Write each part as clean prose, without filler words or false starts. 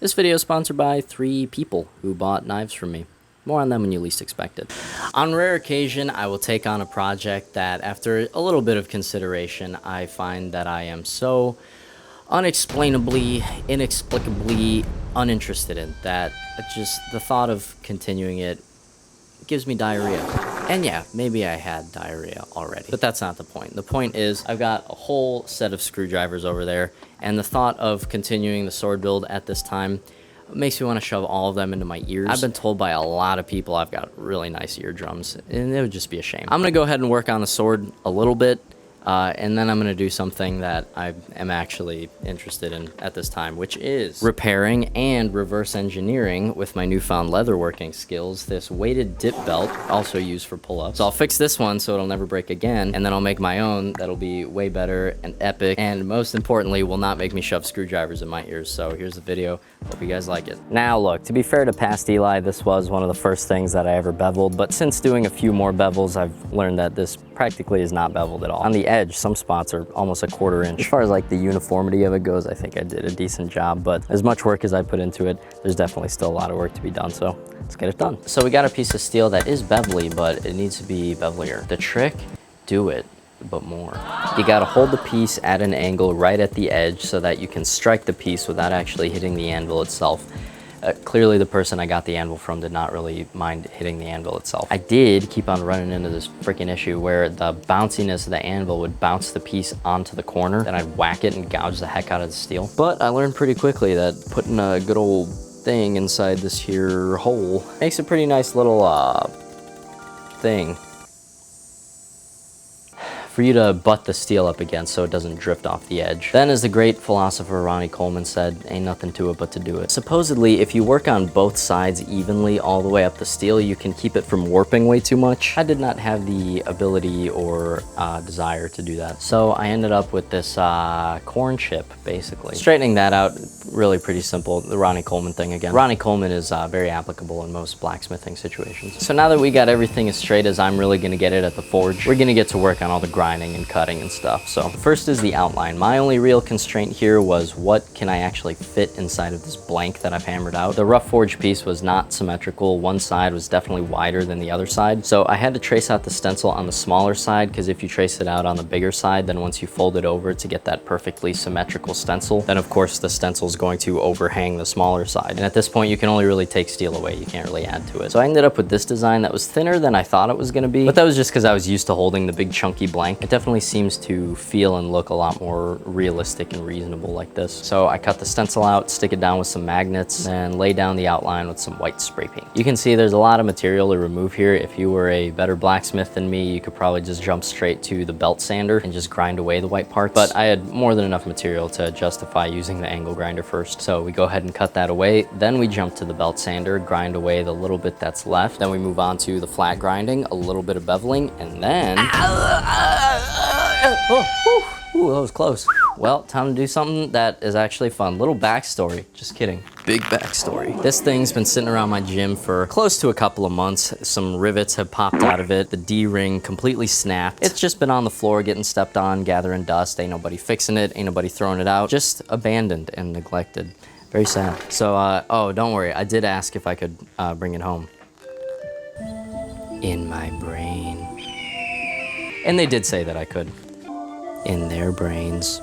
This video is sponsored by 3 people who bought knives from me. More on them when you least expect it. On rare occasion, I will take on a project that, after a little bit of consideration, I find that I am so unexplainably, inexplicably uninterested in that just the thought of continuing it gives me diarrhea. And yeah, maybe I had diarrhea already, but that's not the point. The point is I've got a whole set of screwdrivers over there, and the thought of continuing the sword build at this time makes me want to shove all of them into my ears. I've been told by a lot of people I've got really nice eardrums, and it would just be a shame. I'm going to go ahead and work on the sword a little bit, and then I'm going to do something that I am actually interested in at this time, which is repairing and reverse engineering with my newfound leatherworking skills this weighted dip belt, also used for pull-ups. So I'll fix this one so it'll never break again, and then I'll make my own that'll be way better and epic, and most importantly, will not make me shove screwdrivers in my ears. So here's the video. Hope you guys like it. Now look, to be fair to past Eli, this was one of the first things that I ever beveled, but since doing a few more bevels, I've learned that this practically is not beveled at all. On the edge, some spots are almost a 1/4 inch. As far as like the uniformity of it goes, I think I did a decent job, but as much work as I put into it, there's definitely still a lot of work to be done, so let's get it done. So we got a piece of steel that is bevelly, but it needs to be bevelier. The trick, do it, but more. You gotta hold the piece at an angle right at the edge so that you can strike the piece without actually hitting the anvil itself. Clearly the person I got the anvil from did not really mind hitting the anvil itself. I did keep on running into this freaking issue where the bounciness of the anvil would bounce the piece onto the corner, then I'd whack it and gouge the heck out of the steel. But I learned pretty quickly that putting a good old thing inside this here hole makes a pretty nice little thing for you to butt the steel up against so it doesn't drift off the edge. Then, as the great philosopher Ronnie Coleman said, ain't nothing to it but to do it. Supposedly, if you work on both sides evenly all the way up the steel, you can keep it from warping way too much. I did not have the ability or desire to do that. So I ended up with this corn chip, basically. Straightening that out, really pretty simple. The Ronnie Coleman thing again. Ronnie Coleman is very applicable in most blacksmithing situations. So now that we got everything as straight as I'm really gonna get it at the forge, we're gonna get to work on all the grinding and cutting and stuff. So first is the outline. My only real constraint here was what can I actually fit inside of this blank that I've hammered out. The rough forge piece was not symmetrical. One side was definitely wider than the other side. So I had to trace out the stencil on the smaller side, because if you trace it out on the bigger side, then once you fold it over to get that perfectly symmetrical stencil, then of course the stencil is going to overhang the smaller side. And at this point you can only really take steel away. You can't really add to it. So I ended up with this design that was thinner than I thought it was gonna be, but that was just because I was used to holding the big chunky blank. It definitely seems to feel and look a lot more realistic and reasonable like this. So I cut the stencil out, stick it down with some magnets, and lay down the outline with some white spray paint. You can see there's a lot of material to remove here. If you were a better blacksmith than me, you could probably just jump straight to the belt sander and just grind away the white parts. But I had more than enough material to justify using the angle grinder first. So we go ahead and cut that away. Then we jump to the belt sander, grind away the little bit that's left. Then we move on to the flat grinding, a little bit of beveling, and then... Ooh, that was close. Well, time to do something that is actually fun. Little backstory. Just kidding. Big backstory. This thing's been sitting around my gym for close to a couple of months. Some rivets have popped out of it. The D-ring completely snapped. It's just been on the floor getting stepped on, gathering dust. Ain't nobody fixing it. Ain't nobody throwing it out. Just abandoned and neglected. Very sad. So, oh, don't worry. I did ask if I could bring it home. In my brain. And they did say that I could. In their brains,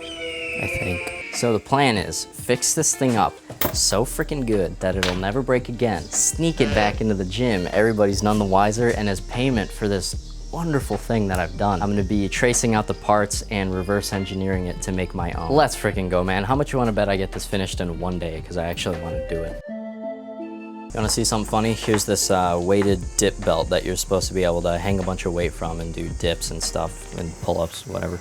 I think. So the plan is, fix this thing up so freaking good that it'll never break again, sneak it back into the gym, everybody's none the wiser, and as payment for this wonderful thing that I've done, I'm gonna be tracing out the parts and reverse engineering it to make my own. Let's freaking go, man. How much you wanna bet I get this finished in one day? Because I actually wanna do it. You wanna see something funny? Here's this weighted dip belt that you're supposed to be able to hang a bunch of weight from and do dips and stuff and pull-ups, whatever.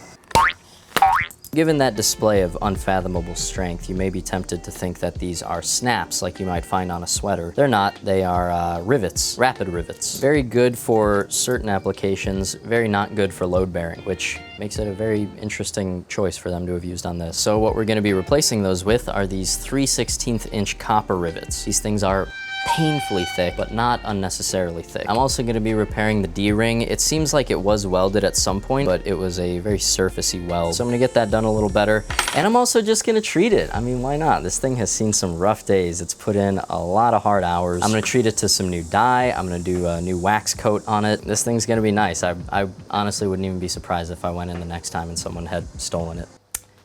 Given that display of unfathomable strength, you may be tempted to think that these are snaps like you might find on a sweater. They're not, they are rivets, rapid rivets. Very good for certain applications, very not good for load bearing, which makes it a very interesting choice for them to have used on this. So what we're gonna be replacing those with are these 3/16 inch copper rivets. These things are painfully thick, but not unnecessarily thick. I'm also gonna be repairing the D-ring. It seems like it was welded at some point, but it was a very surfacey weld. So I'm gonna get that done a little better. And I'm also just gonna treat it. I mean, why not? This thing has seen some rough days. It's put in a lot of hard hours. I'm gonna treat it to some new dye. I'm gonna do a new wax coat on it. This thing's gonna be nice. I honestly wouldn't even be surprised if I went in the next time and someone had stolen it.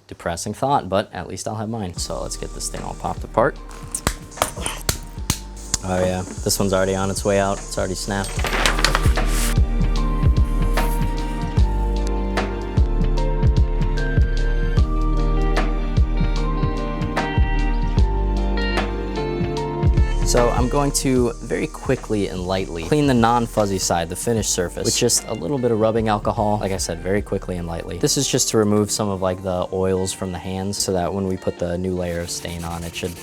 Depressing thought, but at least I'll have mine. So let's get this thing all popped apart. Oh yeah, this one's already on its way out. It's already snapped. So I'm going to very quickly and lightly clean the non-fuzzy side, the finished surface, with just a little bit of rubbing alcohol. Like I said, very quickly and lightly. This is just to remove some of like the oils from the hands so that when we put the new layer of stain on, it should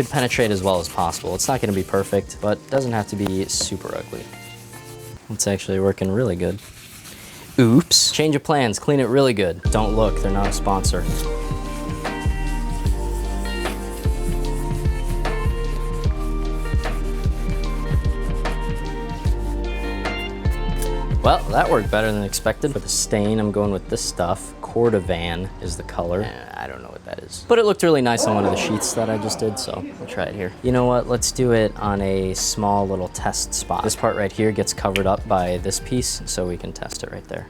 penetrate as well as possible. It's not gonna be perfect, but it doesn't have to be super ugly. It's actually working really good. Oops. Change of plans, clean it really good. Don't look, they're not a sponsor. Well, that worked better than expected. For the stain, I'm going with this stuff. Cordovan is the color. I don't know what that is. But it looked really nice on one of the sheets that I just did, so I'll try it here. You know what? Let's do it on a small little test spot. This part right here gets covered up by this piece, so we can test it right there.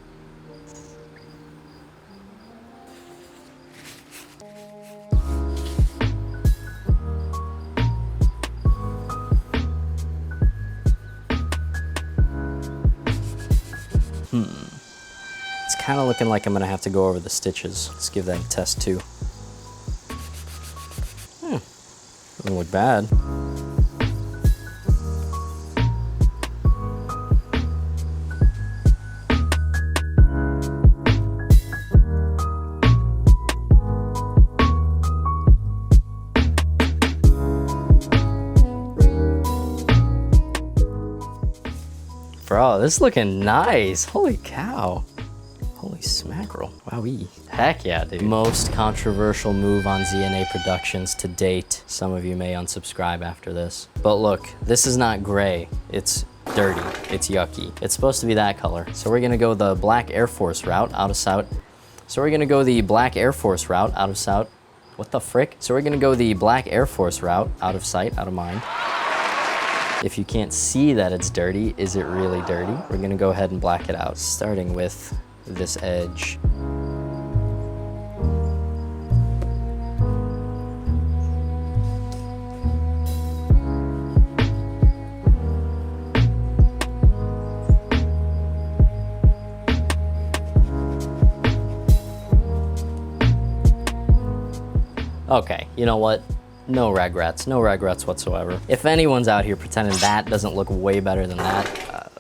It's kind of looking like I'm gonna have to go over the stitches. Let's give that a test too. Doesn't look bad. Bro, this is looking nice. Holy cow. Holy smackerel. Wowee. Heck yeah, dude. Most controversial move on ZNA Productions to date. Some of you may unsubscribe after this. But look, this is not gray. It's dirty. It's yucky. It's supposed to be that color. So we're gonna go the Black Air Force route out of sight. So we're gonna go the Black Air Force route out of sight. What the frick? So we're gonna go the Black Air Force route out of sight, out of mind. If you can't see that it's dirty, is it really dirty? We're gonna go ahead and black it out, starting with this edge. Okay, you know what? No regrets whatsoever. If anyone's out here pretending that doesn't look way better than that,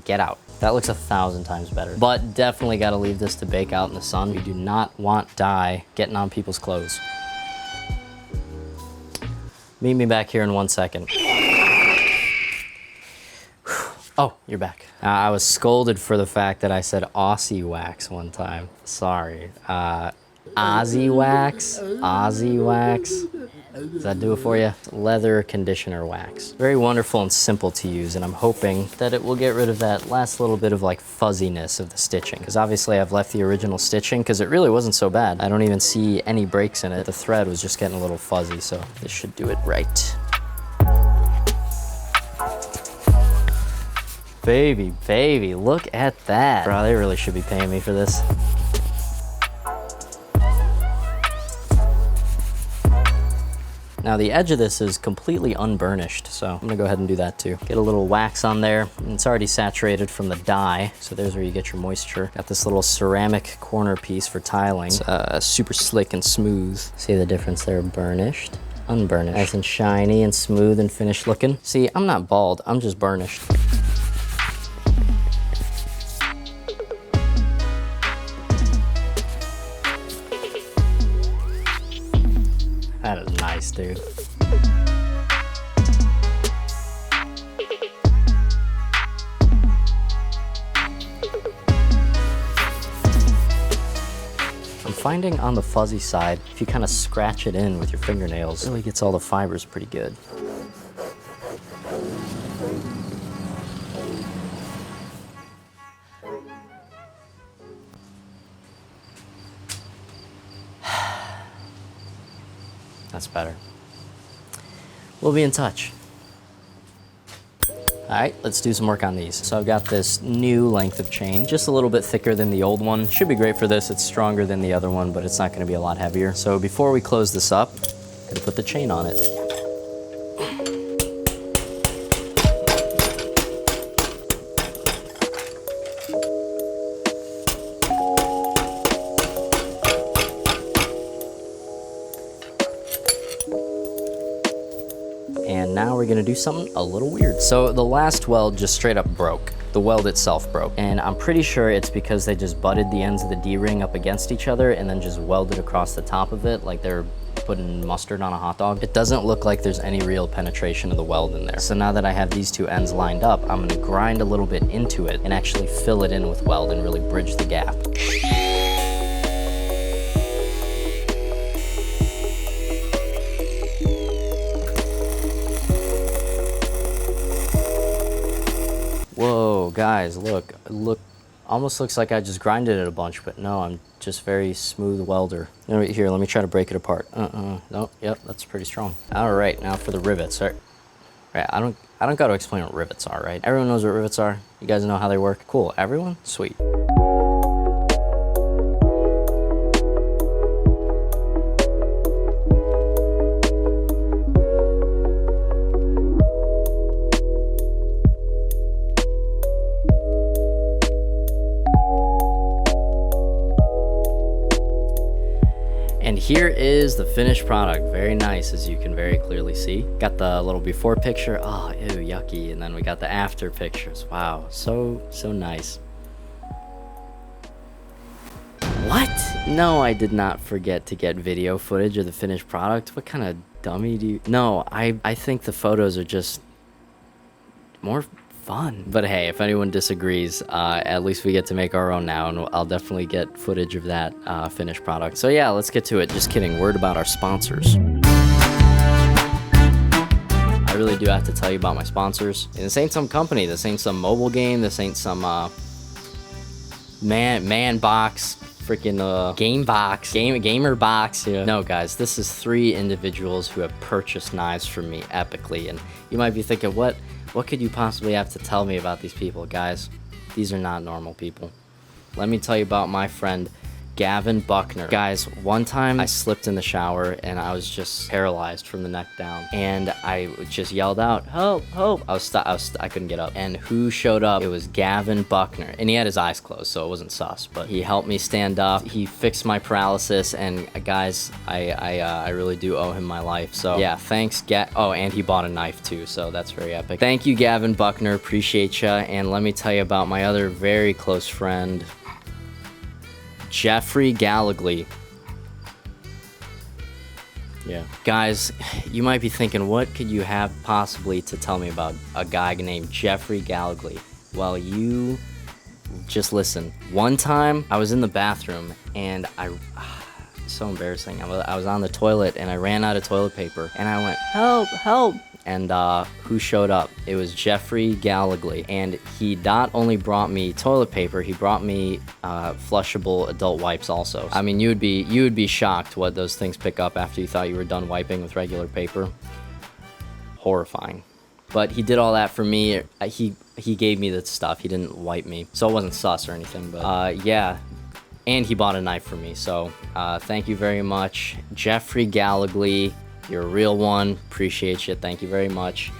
get out. That looks 1,000 times better. But definitely gotta leave this to bake out in the sun. We do not want dye getting on people's clothes. Meet me back here in 1 second. Oh, you're back. I was scolded for the fact that I said Aussie wax one time. Sorry. Aussie wax? Aussie wax? Does that do it for you? Leather conditioner wax. Very wonderful and simple to use, and I'm hoping that it will get rid of that last little bit of like fuzziness of the stitching. Because obviously I've left the original stitching because it really wasn't so bad. I don't even see any breaks in it. The thread was just getting a little fuzzy, so this should do it right. Baby, look at that. Bro, they really should be paying me for this. Now the edge of this is completely unburnished, so I'm gonna go ahead and do that too. Get a little wax on there. And it's already saturated from the dye, so there's where you get your moisture. Got this little ceramic corner piece for tiling. It's super slick and smooth. See the difference there? Burnished, unburnished. Nice and shiny and smooth and finished looking. See, I'm not bald, I'm just burnished. That is nice, dude. I'm finding on the fuzzy side, if you kind of scratch it in with your fingernails, it really gets all the fibers pretty good. better. We'll be in touch. All right, let's do some work on these. So I've got this new length of chain, just a little bit thicker than the old one. Should be great for this. It's stronger than the other one, but it's not gonna be a lot heavier. So before we close this up, I'm gonna put the chain on it. And now we're gonna do something a little weird. So the last weld just straight up broke. The weld itself broke. And I'm pretty sure it's because they just butted the ends of the D-ring up against each other and then just welded across the top of it like they're putting mustard on a hot dog. It doesn't look like there's any real penetration of the weld in there. So now that I have these two ends lined up, I'm gonna grind a little bit into it and actually fill it in with weld and really bridge the gap. Whoa, guys, look, almost looks like I just grinded it a bunch, but no, I'm just very smooth welder. Here, let me try to break it apart. No, yep, that's pretty strong. All right, now for the rivets. All right, I don't got to explain what rivets are, right? Everyone knows what rivets are. You guys know how they work? Cool, everyone? Sweet. And here is the finished product. Very nice, as you can very clearly see. Got the little before picture. Oh, ew, yucky. And then we got the after pictures. Wow, so nice. What? No, I did not forget to get video footage of the finished product. What kind of dummy do you... No, I think the photos are just more fun. But hey, if anyone disagrees, at least we get to make our own now, and I'll definitely get footage of that finished product. So yeah, let's get to it. Just kidding, word about our sponsors. I really do have to tell you about my sponsors. And this ain't some company, this ain't some mobile game, this ain't some man box, freaking game box, gamer box. Yeah. No guys, this is 3 individuals who have purchased knives from me epically, and you might be thinking, what could you possibly have to tell me about these people? Guys, these are not normal people. Let me tell you about my friend Gavin Buckner. Guys, one time I slipped in the shower and I was just paralyzed from the neck down, and I just yelled out, help, help. I couldn't get up. And who showed up? It was Gavin Buckner, and he had his eyes closed, so it wasn't sus, but he helped me stand up. He fixed my paralysis, and guys, I really do owe him my life. So yeah, thanks. Oh, and he bought a knife too, so that's very epic. Thank you, Gavin Buckner. Appreciate ya. And let me tell you about my other very close friend, Jeffrey Gallagly. Yeah. Guys, you might be thinking, what could you have possibly to tell me about a guy named Jeffrey Gallagly? Well, you just listen. One time I was in the bathroom and so embarrassing. I was on the toilet and I ran out of toilet paper and I went, help, help. And who showed up? It was Jeffrey Gallagly, and he not only brought me toilet paper, he brought me flushable adult wipes also. I mean, you would be shocked what those things pick up after you thought you were done wiping with regular paper. Horrifying. But he did all that for me. He gave me the stuff. He didn't wipe me, so it wasn't sus or anything. But yeah. And he bought a knife for me. So thank you very much, Jeffrey Gallagly. You're a real one. Appreciate you. Thank you very much.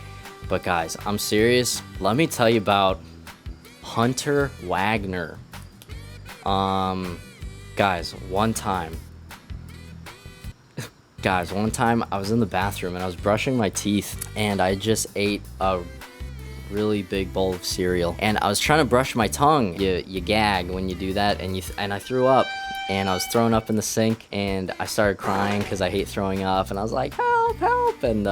But guys, I'm serious. Let me tell you about Hunter Wagner. Guys, one time I was in the bathroom and I was brushing my teeth and I just ate a really big bowl of cereal and I was trying to brush my tongue. You gag when you do that, and I threw up. And I was throwing up in the sink, and I started crying because I hate throwing up, and I was like, help, help, and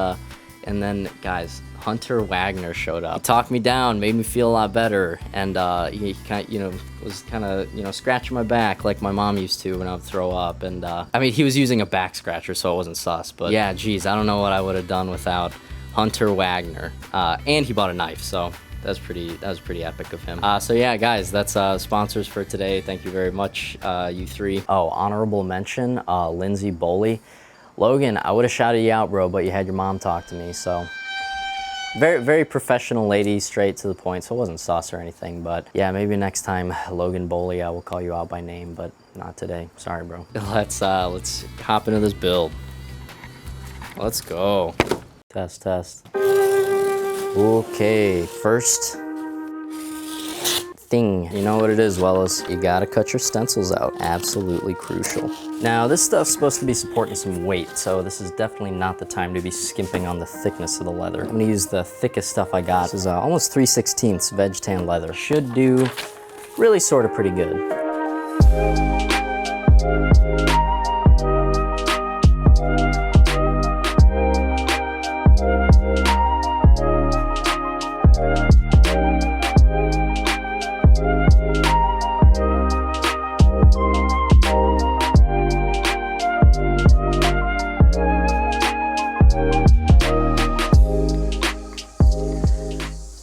then, guys, Hunter Wagner showed up. He talked me down, made me feel a lot better, and he kind of, was kind of, scratching my back like my mom used to when I would throw up, and I mean, he was using a back scratcher, so it wasn't sus, but yeah, geez, I don't know what I would have done without Hunter Wagner, and he bought a knife, so that was pretty epic of him. So yeah, guys, that's sponsors for today. Thank you very much, you 3. Oh, honorable mention, Lindsay Boley. Logan, I would have shouted you out, bro, but you had your mom talk to me, so. Very, very professional lady, straight to the point, so it wasn't sauce or anything, but yeah, maybe next time, Logan Boley, I will call you out by name, but not today. Sorry, bro. Let's hop into this build. Let's go. Test. Okay, first thing. You know what it is, Wells. You gotta cut your stencils out. Absolutely crucial. Now, this stuff's supposed to be supporting some weight, so this is definitely not the time to be skimping on the thickness of the leather. I'm gonna use the thickest stuff I got. This is almost 3/16 veg tan leather. Should do really sort of pretty good.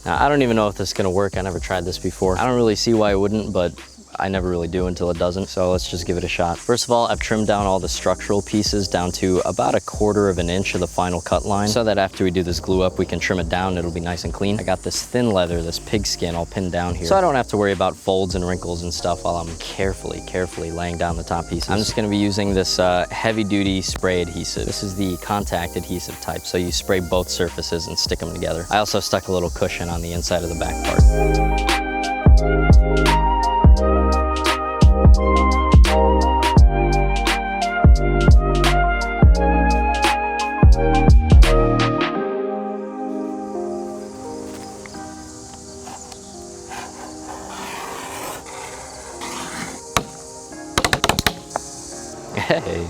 I don't even know if this is gonna work. I never tried this before. I don't really see why it wouldn't, but I never really do until it doesn't, so let's just give it a shot. First of all, I've trimmed down all the structural pieces down to about 1/4 of an inch of the final cut line, so that after we do this glue up, we can trim it down, it'll be nice and clean. I got this thin leather, this pig skin, all pinned down here, so I don't have to worry about folds and wrinkles and stuff while I'm carefully laying down the top pieces. I'm just gonna be using this heavy-duty spray adhesive. This is the contact adhesive type, so you spray both surfaces and stick them together. I also stuck a little cushion on the inside of the back part. Hey.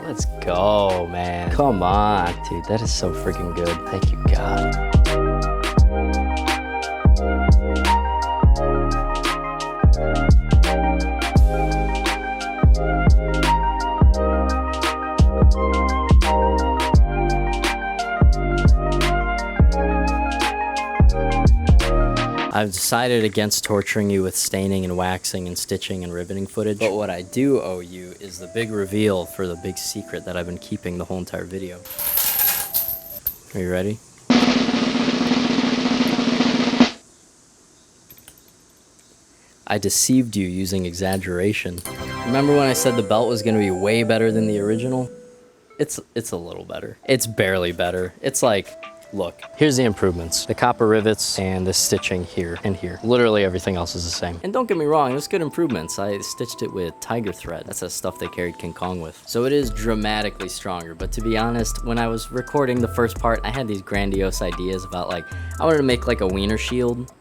Let's go, man. Come on, dude. That is so freaking good. Thank you, God. I've decided against torturing you with staining and waxing and stitching and riveting footage, but what I do owe you is the big reveal for the big secret that I've been keeping the whole entire video. Are you ready? I deceived you using exaggeration. Remember when I said the belt was going to be way better than the original? It's a little better. It's barely better. It's like, look, here's the improvements. The copper rivets and the stitching here and here. Literally everything else is the same. And don't get me wrong, there's good improvements. I stitched it with tiger thread. That's the stuff they carried King Kong with. So it is dramatically stronger, but to be honest, when I was recording the first part, I had these grandiose ideas about like, I wanted to make like a wiener shield.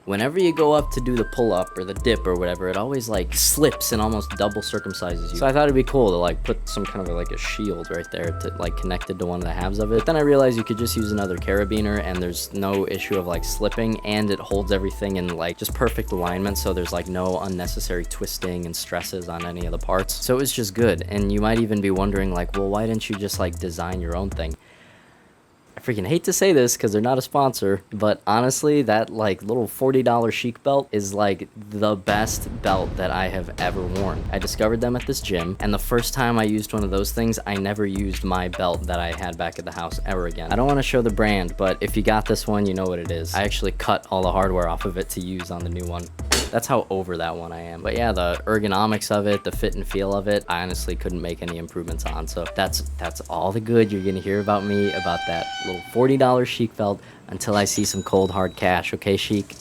Whenever you go up to do the pull-up or the dip or whatever, it always like slips and almost double circumcises you. So I thought it'd be cool to like put some kind of like a shield right there to like connected to one of the halves of it. But then I realized you could just use another carabiner and there's no issue of like slipping, and it holds everything in like just perfect alignment, so there's like no unnecessary twisting and stresses on any of the parts. So it was just good. And you might even be wondering like, well, why didn't you just like design your own thing? I freaking hate to say this because they're not a sponsor, but honestly, that like little $40 chic belt is like the best belt that I have ever worn. I discovered them at this gym, and the first time I used one of those things, I never used my belt that I had back at the house ever again. I don't want to show the brand, but if you got this one, you know what it is. I actually cut all the hardware off of it to use on the new one. That's how over that one I am. But yeah, the ergonomics of it, the fit and feel of it, I honestly couldn't make any improvements on. So that's all the good you're gonna hear about me, about that little $40 chic belt, until I see some cold hard cash, okay, chic?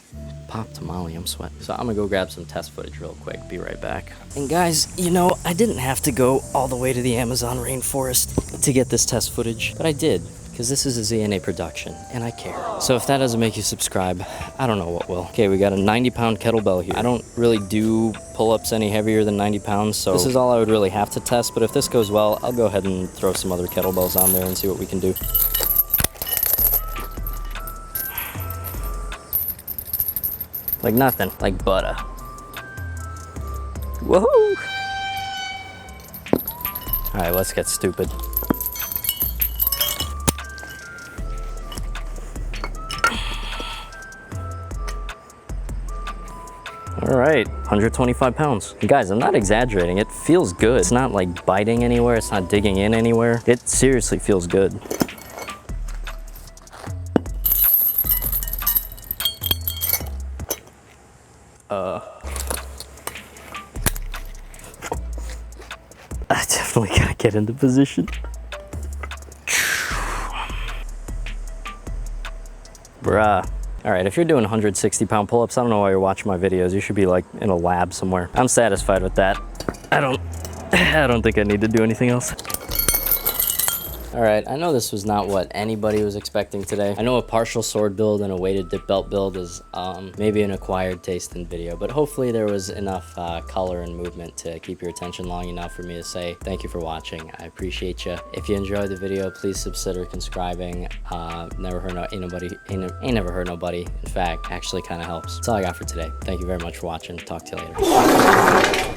Pop tamale, I'm sweating. So I'm gonna go grab some test footage real quick, be right back. And guys, you know, I didn't have to go all the way to the Amazon rainforest to get this test footage, but I did, because this is a ZNA production, and I care. So if that doesn't make you subscribe, I don't know what will. Okay, we got a 90-pound kettlebell here. I don't really do pull-ups any heavier than 90 pounds, so this is all I would really have to test, but if this goes well, I'll go ahead and throw some other kettlebells on there and see what we can do. Like nothing, like butter. Woohoo! All right, let's get stupid. All right, 125 pounds. Guys, I'm not exaggerating. It feels good. It's not like biting anywhere. It's not digging in anywhere. It seriously feels good. I definitely gotta get into position. Bruh. All right, if you're doing 160-pound pull-ups, I don't know why you're watching my videos. You should be like in a lab somewhere. I'm satisfied with that. I don't think I need to do anything else. All right, I know this was not what anybody was expecting today. I know a partial sword build and a weighted dip belt build is maybe an acquired taste in video, but hopefully there was enough color and movement to keep your attention long enough for me to say thank you for watching. I appreciate you. If you enjoyed the video, please consider subscribing. Never hurt ain't never hurt nobody. In fact, actually kind of helps. That's all I got for today. Thank you very much for watching. Talk to you later.